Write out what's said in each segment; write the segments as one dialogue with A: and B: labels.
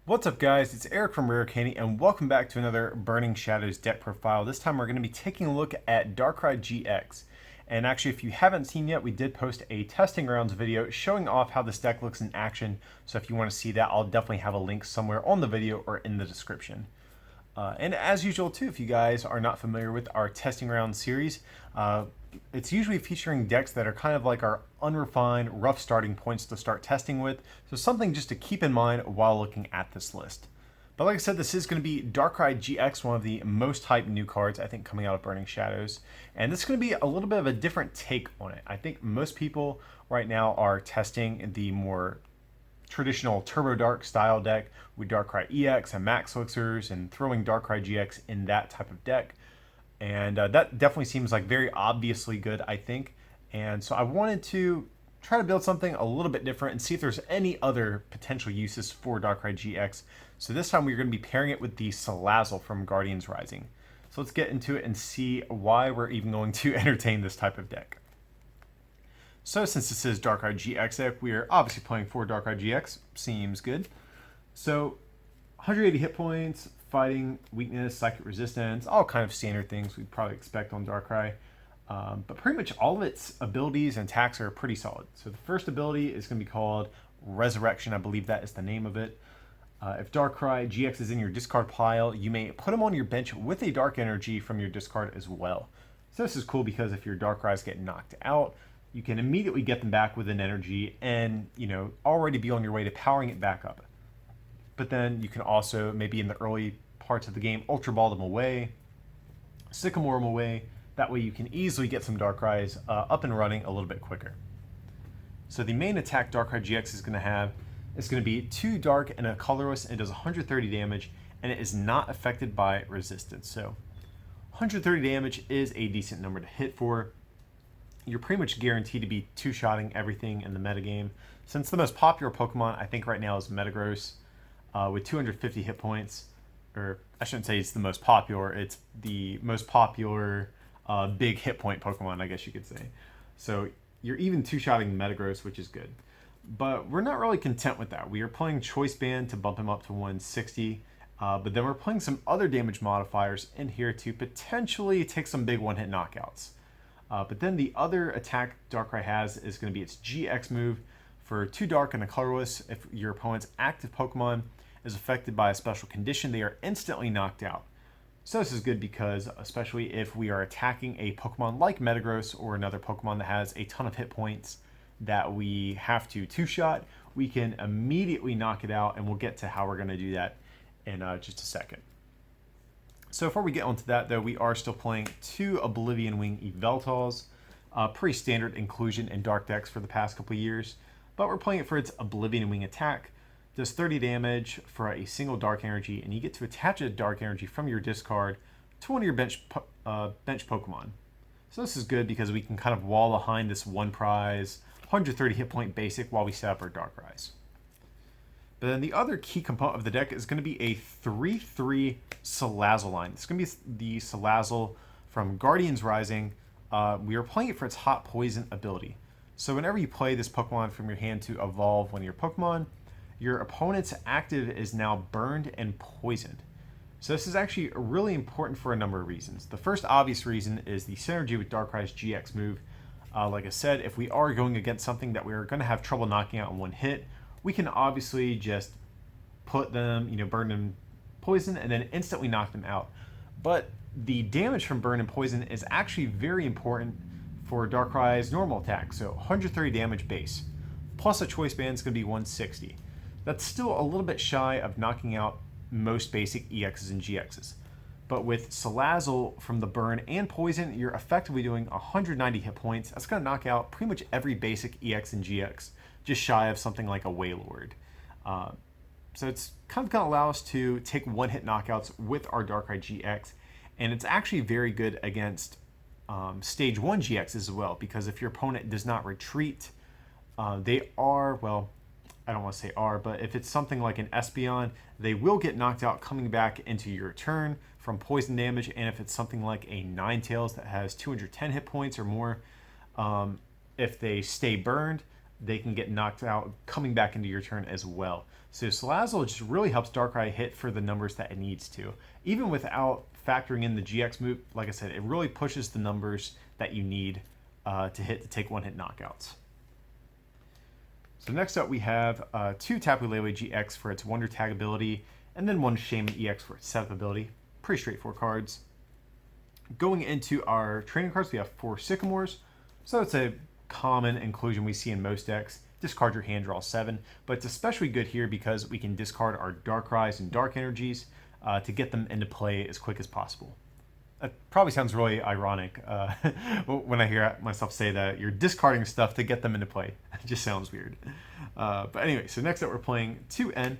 A: What's up guys, it's Eric from Rare Candy and welcome back to another Burning Shadows deck profile. This time we're going to be taking a look at Darkrai GX. And actually if you haven't seen yet, we did post a testing rounds video showing off how this deck looks in action. So if you want to see that, I'll definitely have a link somewhere on the video or in the description. And as usual too, if you guys are not familiar with our testing round series, it's usually featuring decks that are kind of like our unrefined, rough starting points to start testing with. So something just to keep in mind while looking at this list. But like I said, this is going to be Darkrai GX, one of the most hyped new cards, I think, coming out of Burning Shadows. And this is going to be a little bit of a different take on it. I think most people right now are testing the more traditional Turbo Dark style deck with Darkrai EX and Max Elixirs and throwing Darkrai GX in that type of deck. And that definitely seems like very obviously good, I think. And so I wanted to try to build something a little bit different and see if there's any other potential uses for Darkrai GX. So this time we're going to be pairing it with the Salazzle from Guardians Rising. So let's get into it and see why we're even going to entertain this type of deck. So since this is Darkrai GX deck, we are obviously playing for Darkrai GX. Seems good. So 180 hit points, fighting, weakness, psychic resistance, all kind of standard things we'd probably expect on Darkrai. But pretty much all of its abilities and attacks are pretty solid. So the first ability is going to be called Resurrection. I believe that is the name of it. If Darkrai GX is in your discard pile, you may put him on your bench with a dark energy from your discard as well. So this is cool because if your Darkrai's get knocked out, you can immediately get them back with an energy and, already be on your way to powering it back up. But then you can also, maybe in the early parts of the game, Ultra Ball them away, Sycamore them away. That way you can easily get some Darkrai's up and running a little bit quicker. So the main attack Darkrai GX is going to have is going to be 2 dark and a colorless. It does 130 damage, and it is not affected by resistance. So 130 damage is a decent number to hit for. You're pretty much guaranteed to be two-shotting everything in the metagame. Since the most popular Pokemon, I think right now, is Metagross, with 250 hit points. Or I shouldn't say it's the most popular, it's the most popular big hit point Pokemon, I guess you could say. So you're even two-shotting Metagross, which is good. But we're not really content with that. We are playing Choice Band to bump him up to 160, but then we're playing some other damage modifiers in here to potentially take some big one-hit knockouts. But then the other attack Darkrai has is going to be its GX move. For 2 dark and a colorless, if your opponent's active Pokemon is affected by a special condition, they are instantly knocked out. So this is good because, especially if we are attacking a Pokemon like Metagross or another Pokemon that has a ton of hit points that we have to two-shot, we can immediately knock it out, and we'll get to how we're going to do that in just a second. So before we get onto that, though, we are still playing 2 Oblivion Wing Yveltals. Pretty standard inclusion in Dark decks for the past couple of years, but we're playing it for its Oblivion Wing attack. Does 30 damage for a single dark energy, and you get to attach a dark energy from your discard to one of your bench Pokemon. So this is good because we can kind of wall behind this one prize, 130 hit point basic while we set up our Darkrai's. But then the other key component of the deck is going to be a 3/3 Salazzle line. It's going to be the Salazzle from Guardians Rising. We are playing it for its Hot Poison ability. So whenever you play this Pokemon from your hand to evolve one of your Pokemon, your opponent's active is now burned and poisoned. So this is actually really important for a number of reasons. The first obvious reason is the synergy with Darkrai's GX move. Like I said, if we are going against something that we're going to have trouble knocking out in one hit, we can obviously just put them, burn them, poison, and then instantly knock them out. But the damage from burn and poison is actually very important for Darkrai's normal attack. So 130 damage base, plus a Choice Band is going to be 160. That's still a little bit shy of knocking out most basic EXs and GXs. But with Salazzle from the burn and poison, you're effectively doing 190 hit points. That's going to knock out pretty much every basic EX and GX, just shy of something like a Wailord. So it's kind of going to allow us to take one-hit knockouts with our Darkrai GX, and it's actually very good against Stage 1 GXs as well, because if your opponent does not retreat, they are, well, I don't want to say are, but if it's something like an Espeon, they will get knocked out coming back into your turn from poison damage, and if it's something like a Ninetales that has 210 hit points or more, if they stay burned, they can get knocked out coming back into your turn as well. So Salazzle just really helps Darkrai hit for the numbers that it needs to. Even without factoring in the GX move, like I said, it really pushes the numbers that you need to hit to take one-hit knockouts. So next up we have 2 Tapu Lele GX for its Wonder Tag ability, and then 1 Shaymin EX for its Setup ability. Pretty straightforward cards. Going into our training cards, we have 4 Sycamores. So it's a common inclusion we see in most decks. Discard your hand, draw 7. But it's especially good here because we can discard our Darkrai's and Dark Energies to get them into play as quick as possible. That probably sounds really ironic when I hear myself say that you're discarding stuff to get them into play. It just sounds weird. But anyway, so next up we're playing 2N.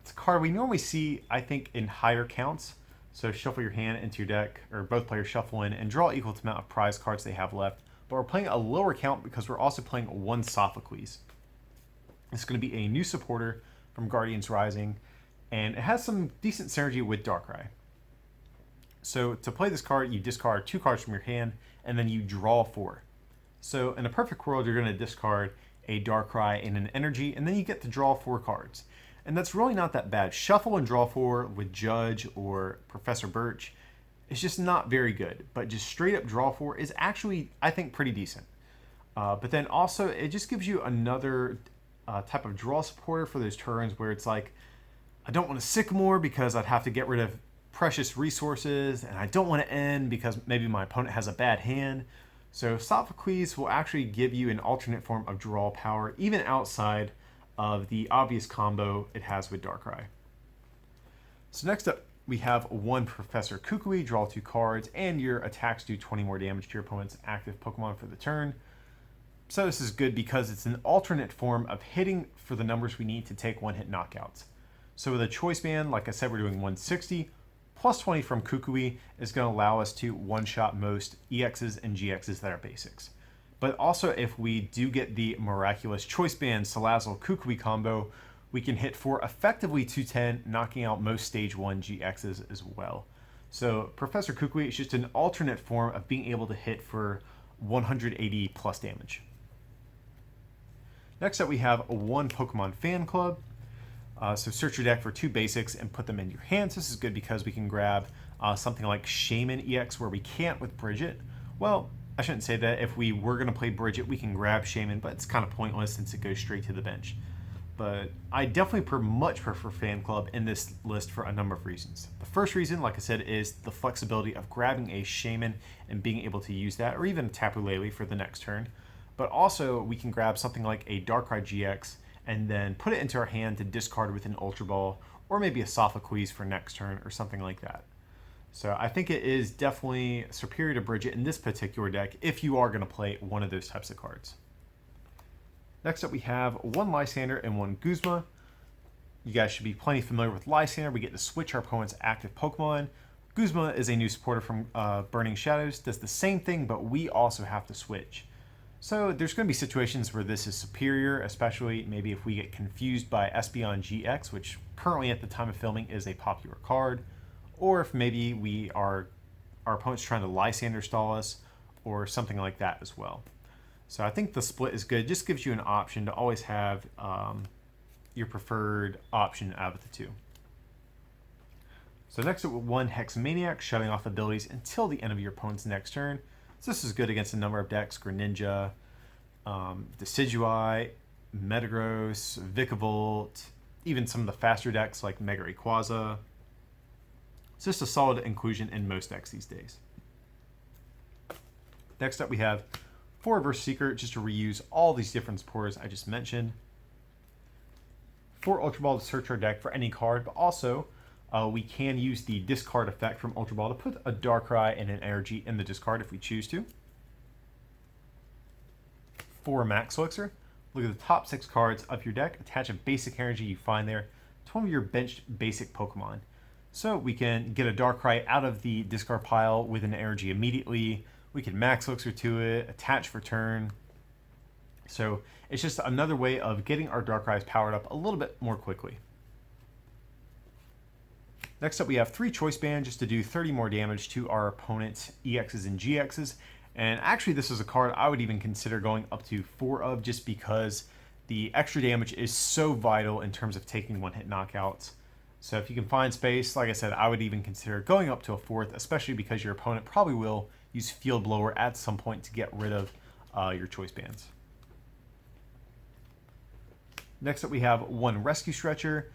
A: It's a card we normally see, I think, in higher counts. So shuffle your hand into your deck, or both players shuffle in, and draw equal to amount of prize cards they have left. But we're playing a lower count because we're also playing 1 Sophocles. It's going to be a new supporter from Guardians Rising, and it has some decent synergy with Darkrai. So to play this card, you discard 2 cards from your hand, and then you draw 4. So in a perfect world, you're going to discard a Darkrai and an Energy, and then you get to draw 4 cards. And that's really not that bad. Shuffle and draw 4 with Judge or Professor Birch is just not very good. But just straight up draw 4 is actually, I think, pretty decent. But then also, it just gives you another type of draw supporter for those turns where it's like, I don't want to Sycamore because I'd have to get rid of precious resources, and I don't want to end because maybe my opponent has a bad hand. So Sophocles will actually give you an alternate form of draw power, even outside of the obvious combo it has with Darkrai. So next up, we have 1 Professor Kukui, draw 2 cards, and your attacks do 20 more damage to your opponent's active Pokemon for the turn. So this is good because it's an alternate form of hitting for the numbers we need to take one-hit knockouts. So with a choice band, like I said, we're doing 160, plus 20 from Kukui is going to allow us to one-shot most EXs and GXs that are basics. But also, if we do get the miraculous choice band Salazzle Kukui combo, we can hit for effectively 210, knocking out most stage 1 GXs as well. So Professor Kukui is just an alternate form of being able to hit for 180 plus damage. Next up, we have 1 Pokemon Fan Club. So search your deck for 2 basics and put them in your hands. This is good because we can grab something like Shaymin EX where we can't with Bridget. Well, I shouldn't say that. If we were going to play Bridget, we can grab Shaymin, but it's kind of pointless since it goes straight to the bench. But I definitely much prefer Fan Club in this list for a number of reasons. The first reason, like I said, is the flexibility of grabbing a Shaymin and being able to use that, or even a Tapu Lele for the next turn. But also, we can grab something like a Darkrai GX and then put it into our hand to discard with an Ultra Ball, or maybe a Sophocles for next turn, or something like that. So I think it is definitely superior to Bridget in this particular deck if you are going to play one of those types of cards. Next up, we have 1 Lysander and 1 Guzma. You guys should be plenty familiar with Lysander. We get to switch our opponent's active Pokemon. Guzma is a new supporter from Burning Shadows. Does the same thing, but we also have to switch. So there's going to be situations where this is superior, especially maybe if we get confused by Espeon GX, which currently at the time of filming is a popular card, or if maybe our opponent's trying to Lysander stall us, or something like that as well. So I think the split is good. It just gives you an option to always have your preferred option out of the 2. So next up, 1 Hex Maniac, shutting off abilities until the end of your opponent's next turn. So this is good against a number of decks: Greninja, Decidueye, Metagross, Vikavolt, even some of the faster decks like Mega Rayquaza. It's just a solid inclusion in most decks these days. Next up, we have 4 Reverse Secret, just to reuse all these different supporters I just mentioned. 4 Ultra Ball to search our deck for any card, but also we can use the discard effect from Ultra Ball to put a Darkrai and an Energy in the discard if we choose to. 4 Max Elixir. Look at the top 6 cards of your deck. Attach a basic energy you find there to one of your benched basic Pokemon. So we can get a Darkrai out of the discard pile with an energy immediately. We can Max Elixir to it, attach for turn. So it's just another way of getting our Darkrai's powered up a little bit more quickly. Next up, we have 3 Choice Band just to do 30 more damage to our opponent's EXs and GXs. And actually, this is a card I would even consider going up to 4 of, just because the extra damage is so vital in terms of taking one-hit knockouts. So if you can find space, like I said, I would even consider going up to a 4th, especially because your opponent probably will use Field Blower at some point to get rid of your choice bands. Next up we have one Rescue Stretcher.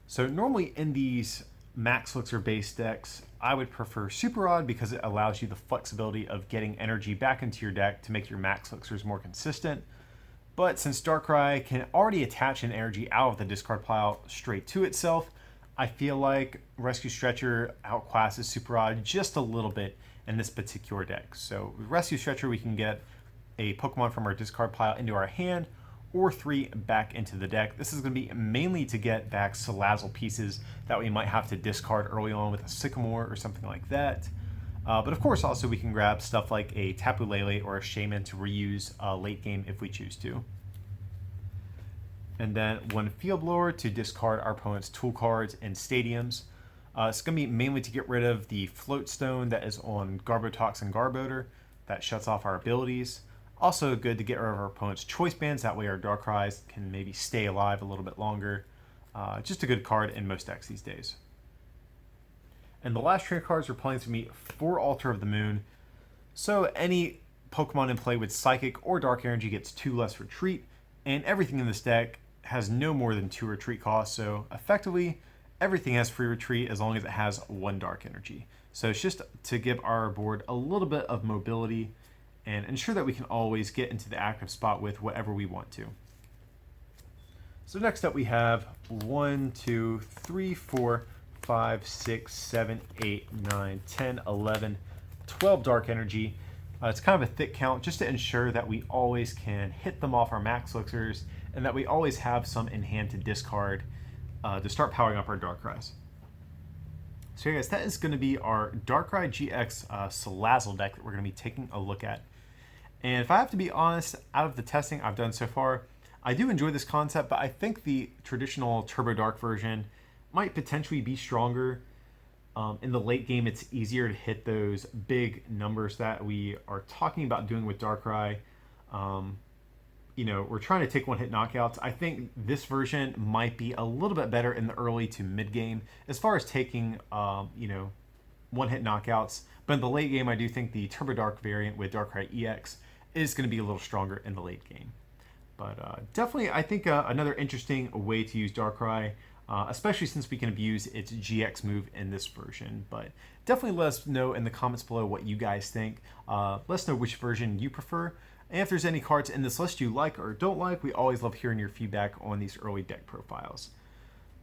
A: So normally in these Max Elixir based decks, I would prefer Super Rod because it allows you the flexibility of getting energy back into your deck to make your Max Elixirs more consistent. But since Darkrai can already attach an energy out of the discard pile straight to itself, I feel like Rescue Stretcher outclasses Super Rod just a little bit in this particular deck. So with Rescue Stretcher, we can get a Pokemon from our discard pile into our hand, or 3 back into the deck. This is going to be mainly to get back Salazzle pieces that we might have to discard early on with a Sycamore or something like that. But of course, also we can grab stuff like a Tapu Lele or a Shaymin to reuse late game if we choose to. And then one Field Blower to discard our opponent's tool cards and stadiums. It's going to be mainly to get rid of the Float Stone that is on Garbotox and Garbodor that shuts off our abilities. Also good to get rid of our opponent's choice bands, that way our Darkrai's can maybe stay alive a little bit longer. Just a good card in most decks these days. And the last trainer cards we're playing to me for Altar of the Moon. So any Pokemon in play with Psychic or Dark Energy gets 2 less retreat, and everything in this deck has no more than 2 retreat costs, so effectively everything has free retreat as long as it has 1 Dark Energy. So it's just to give our board a little bit of mobility and ensure that we can always get into the active spot with whatever we want to. So next up we have 1, 2, 3, 4, 5, 6, 7, 8, 9, 10, 11, 12 Dark Energy. It's kind of a thick count just to ensure that we always can hit them off our Max Elixirs and that we always have some in hand to discard to start powering up our Darkrai's. So yeah, guys, that is going to be our Darkrai GX Salazzle deck that we're going to be taking a look at. And if I have to be honest, out of the testing I've done so far, I do enjoy this concept, but I think the traditional Turbo Dark version might potentially be stronger. In the late game, it's easier to hit those big numbers that we are talking about doing with Darkrai. You know, we're trying to take one-hit knockouts. I think this version might be a little bit better in the early to mid-game as far as taking, you know, one-hit knockouts. But in the late game, I do think the Turbo Dark variant with Darkrai EX is going to be a little stronger in the late game. But definitely, I think another interesting way to use Darkrai, especially since we can abuse its GX move in this version. But definitely let us know in the comments below what you guys think. Let us know which version you prefer. And if there's any cards in this list you like or don't like, we always love hearing your feedback on these early deck profiles.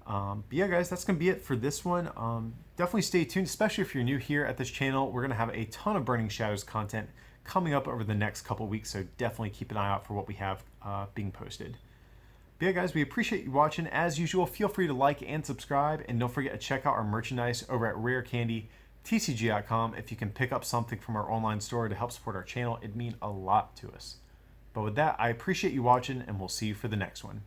A: But yeah, guys, that's going to be it for this one. Definitely stay tuned, especially if you're new here at this channel. We're going to have a ton of Burning Shadows content coming up over the next couple weeks, so definitely keep an eye out for what we have being posted. But yeah, guys, we appreciate you watching. As usual, feel free to like and subscribe, and don't forget to check out our merchandise over at rarecandytcg.com. If you can pick up something from our online store to help support our channel, it'd mean a lot to us. But with that, I appreciate you watching, and we'll see you for the next one.